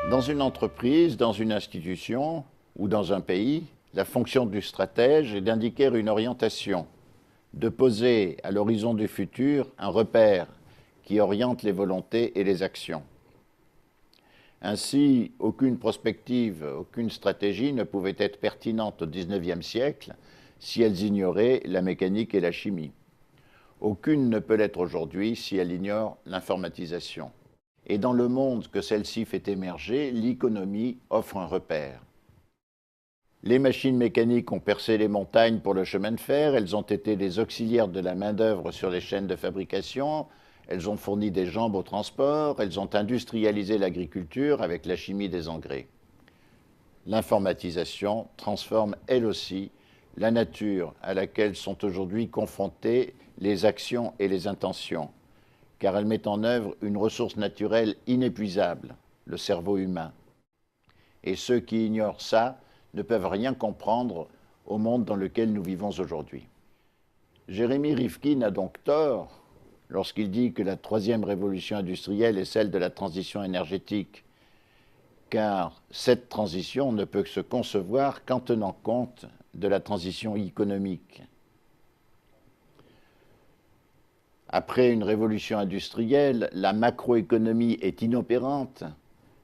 Dans une entreprise, dans une institution ou dans un pays, la fonction du stratège est d'indiquer une orientation, de poser à l'horizon du futur un repère qui oriente les volontés et les actions. Ainsi, aucune prospective, aucune stratégie ne pouvait être pertinente au XIXe siècle si elles ignoraient la mécanique et la chimie. Aucune ne peut l'être aujourd'hui si elle ignore l'informatisation. Et dans le monde que celle-ci fait émerger, l'économie offre un repère. Les machines mécaniques ont percé les montagnes pour le chemin de fer, elles ont été les auxiliaires de la main-d'œuvre sur les chaînes de fabrication, elles ont fourni des jambes au transport, elles ont industrialisé l'agriculture avec la chimie des engrais. L'informatisation transforme elle aussi la nature à laquelle sont aujourd'hui confrontées les actions et les intentions, car elle met en œuvre une ressource naturelle inépuisable, le cerveau humain. Et ceux qui ignorent ça ne peuvent rien comprendre au monde dans lequel nous vivons aujourd'hui. Jérémy Rifkin a donc tort lorsqu'il dit que la troisième révolution industrielle est celle de la transition énergétique, car cette transition ne peut se concevoir qu'en tenant compte de la transition économique. Après une révolution industrielle, la macroéconomie est inopérante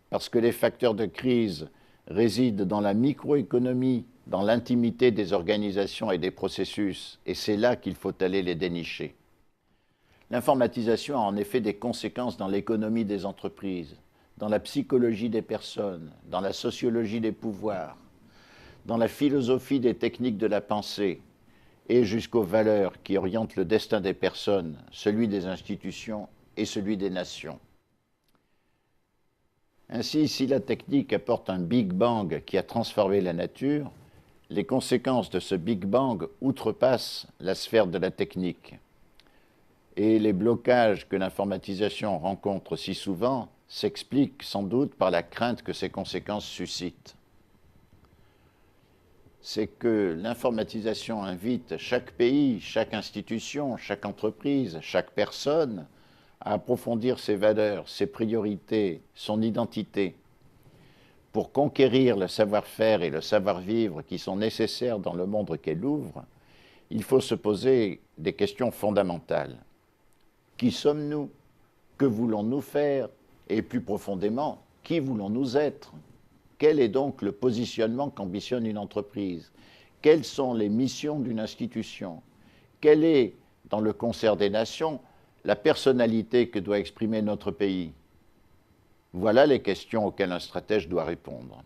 parce que les facteurs de crise résident dans la microéconomie, dans l'intimité des organisations et des processus, et c'est là qu'il faut aller les dénicher. L'informatisation a en effet des conséquences dans l'économie des entreprises, dans la psychologie des personnes, dans la sociologie des pouvoirs, dans la philosophie des techniques de la pensée, et jusqu'aux valeurs qui orientent le destin des personnes, celui des institutions et celui des nations. Ainsi, si la technique apporte un Big Bang qui a transformé la nature, les conséquences de ce Big Bang outrepassent la sphère de la technique. Et les blocages que l'informatisation rencontre si souvent s'expliquent sans doute par la crainte que ces conséquences suscitent. C'est que l'informatisation invite chaque pays, chaque institution, chaque entreprise, chaque personne à approfondir ses valeurs, ses priorités, son identité. Pour conquérir le savoir-faire et le savoir-vivre qui sont nécessaires dans le monde qu'elle ouvre, il faut se poser des questions fondamentales. Qui sommes-nous? Que voulons-nous faire? Et plus profondément, qui voulons-nous être? Quel est donc le positionnement qu'ambitionne une entreprise? Quelles sont les missions d'une institution? Quelle est, dans le concert des nations, la personnalité que doit exprimer notre pays? Voilà les questions auxquelles un stratège doit répondre.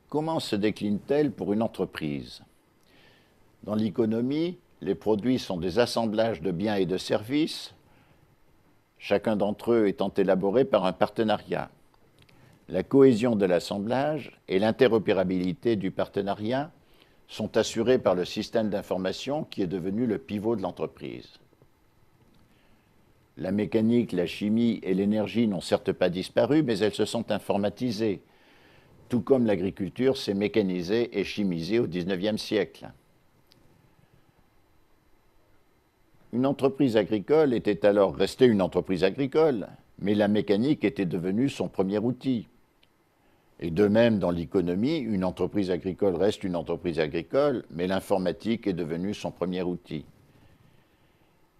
Comment se décline-t-elle pour une entreprise? Dans l'économie, les produits sont des assemblages de biens et de services, chacun d'entre eux étant élaboré par un partenariat. La cohésion de l'assemblage et l'interopérabilité du partenariat sont assurées par le système d'information qui est devenu le pivot de l'entreprise. La mécanique, la chimie et l'énergie n'ont certes pas disparu, mais elles se sont informatisées, tout comme l'agriculture s'est mécanisée et chimisée au XIXe siècle. Une entreprise agricole était alors restée une entreprise agricole, mais la mécanique était devenue son premier outil. Et de même, dans l'économie, une entreprise agricole reste une entreprise agricole, mais l'informatique est devenue son premier outil.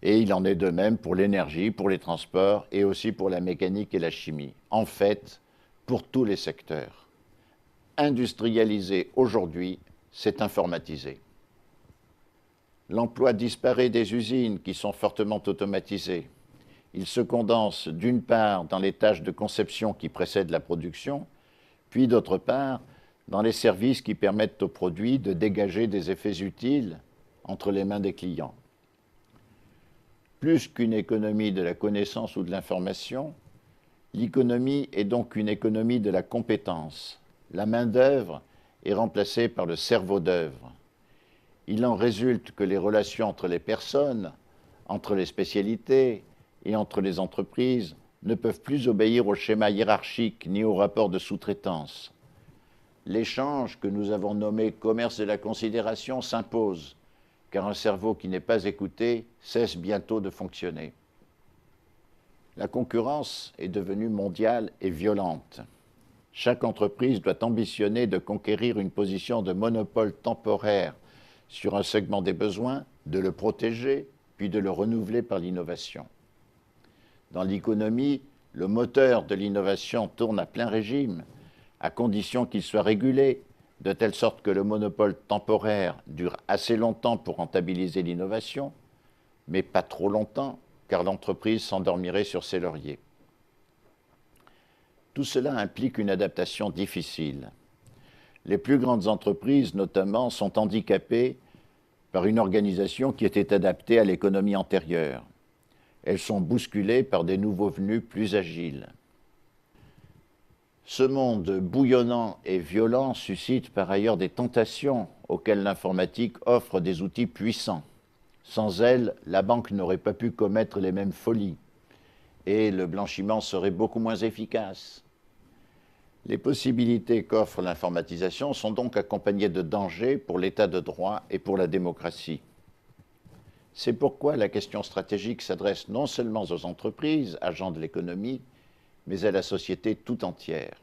Et il en est de même pour l'énergie, pour les transports et aussi pour la mécanique et la chimie. En fait, pour tous les secteurs. Industrialiser aujourd'hui, c'est informatiser. L'emploi disparaît des usines qui sont fortement automatisées. Il se condense d'une part dans les tâches de conception qui précèdent la production, puis d'autre part dans les services qui permettent aux produits de dégager des effets utiles entre les mains des clients. Plus qu'une économie de la connaissance ou de l'information, l'économie est donc une économie de la compétence. La main-d'œuvre est remplacée par le cerveau d'œuvre. Il en résulte que les relations entre les personnes, entre les spécialités et entre les entreprises ne peuvent plus obéir au schéma hiérarchique ni au rapport de sous-traitance. L'échange que nous avons nommé commerce de la considération s'impose, car un cerveau qui n'est pas écouté cesse bientôt de fonctionner. La concurrence est devenue mondiale et violente. Chaque entreprise doit ambitionner de conquérir une position de monopole temporaire sur un segment des besoins, de le protéger, puis de le renouveler par l'innovation. Dans l'économie, le moteur de l'innovation tourne à plein régime, à condition qu'il soit régulé, de telle sorte que le monopole temporaire dure assez longtemps pour rentabiliser l'innovation, mais pas trop longtemps, car l'entreprise s'endormirait sur ses lauriers. Tout cela implique une adaptation difficile. Les plus grandes entreprises, notamment, sont handicapées par une organisation qui était adaptée à l'économie antérieure. Elles sont bousculées par des nouveaux venus plus agiles. Ce monde bouillonnant et violent suscite par ailleurs des tentations auxquelles l'informatique offre des outils puissants. Sans elle, la banque n'aurait pas pu commettre les mêmes folies et le blanchiment serait beaucoup moins efficace. Les possibilités qu'offre l'informatisation sont donc accompagnées de dangers pour l'état de droit et pour la démocratie. C'est pourquoi la question stratégique s'adresse non seulement aux entreprises, agents de l'économie, mais à la société tout entière.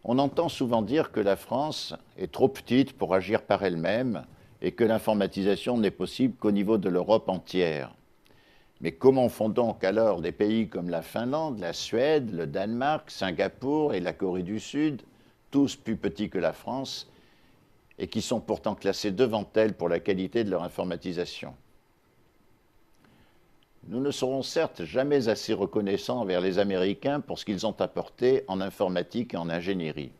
On entend souvent dire que la France est trop petite pour agir par elle-même et que l'informatisation n'est possible qu'au niveau de l'Europe entière. Mais comment font donc alors des pays comme la Finlande, la Suède, le Danemark, Singapour et la Corée du Sud, tous plus petits que la France, et qui sont pourtant classés devant elle pour la qualité de leur informatisation? Nous ne serons certes jamais assez reconnaissants envers les Américains pour ce qu'ils ont apporté en informatique et en ingénierie.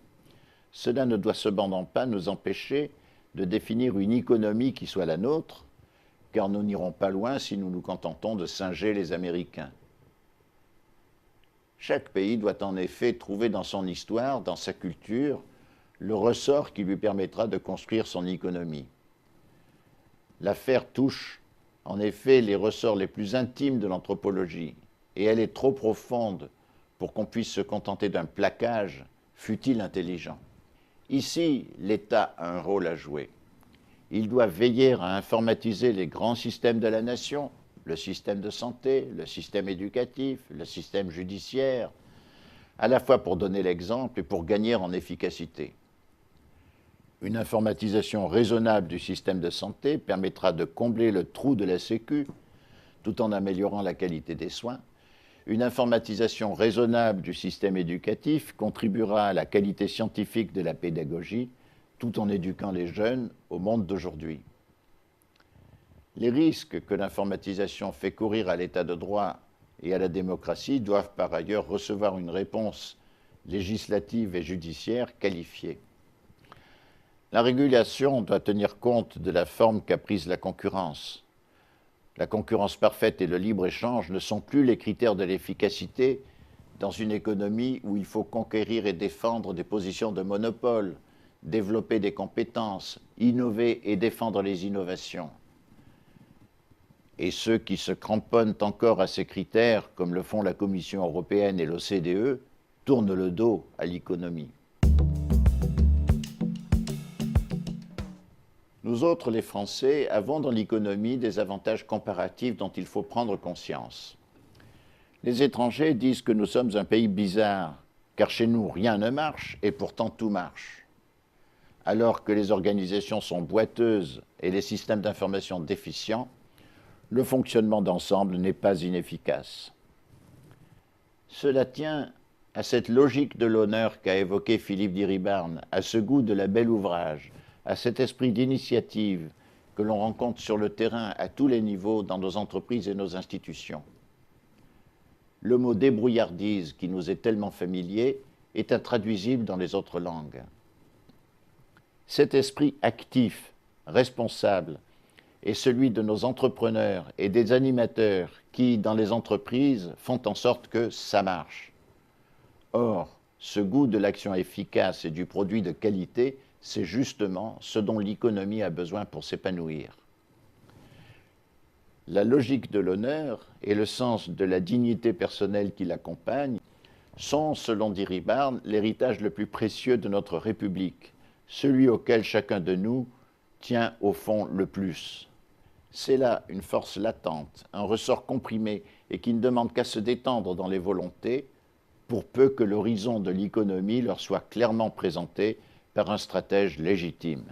Cela ne doit cependant pas nous empêcher de définir une économie qui soit la nôtre, car nous n'irons pas loin si nous nous contentons de singer les Américains. Chaque pays doit en effet trouver dans son histoire, dans sa culture, le ressort qui lui permettra de construire son économie. L'affaire touche en effet les ressorts les plus intimes de l'anthropologie, et elle est trop profonde pour qu'on puisse se contenter d'un plaquage, fût-il intelligent. Ici, l'État a un rôle à jouer. Il doit veiller à informatiser les grands systèmes de la nation, le système de santé, le système éducatif, le système judiciaire, à la fois pour donner l'exemple et pour gagner en efficacité. Une informatisation raisonnable du système de santé permettra de combler le trou de la Sécu, tout en améliorant la qualité des soins. Une informatisation raisonnable du système éducatif contribuera à la qualité scientifique de la pédagogie, tout en éduquant les jeunes au monde d'aujourd'hui. Les risques que l'informatisation fait courir à l'état de droit et à la démocratie doivent par ailleurs recevoir une réponse législative et judiciaire qualifiée. La régulation doit tenir compte de la forme qu'a prise la concurrence. La concurrence parfaite et le libre-échange ne sont plus les critères de l'efficacité dans une économie où il faut conquérir et défendre des positions de monopole, développer des compétences, innover et défendre les innovations. Et ceux qui se cramponnent encore à ces critères, comme le font la Commission européenne et l'OCDE, tournent le dos à l'économie. Nous autres, les Français, avons dans l'économie des avantages comparatifs dont il faut prendre conscience. Les étrangers disent que nous sommes un pays bizarre, car chez nous rien ne marche et pourtant tout marche. Alors que les organisations sont boiteuses et les systèmes d'information déficients, le fonctionnement d'ensemble n'est pas inefficace. Cela tient à cette logique de l'honneur qu'a évoqué Philippe d'Iribarne, à ce goût de la belle ouvrage, à cet esprit d'initiative que l'on rencontre sur le terrain à tous les niveaux dans nos entreprises et nos institutions. Le mot débrouillardise, qui nous est tellement familier, est intraduisible dans les autres langues. Cet esprit actif, responsable, est celui de nos entrepreneurs et des animateurs qui, dans les entreprises, font en sorte que ça marche. Or, ce goût de l'action efficace et du produit de qualité, c'est justement ce dont l'économie a besoin pour s'épanouir. La logique de l'honneur et le sens de la dignité personnelle qui l'accompagne sont, selon d'Iribarne, l'héritage le plus précieux de notre République, celui auquel chacun de nous tient au fond le plus. C'est là une force latente, un ressort comprimé et qui ne demande qu'à se détendre dans les volontés, pour peu que l'horizon de l'économie leur soit clairement présenté par un stratège légitime.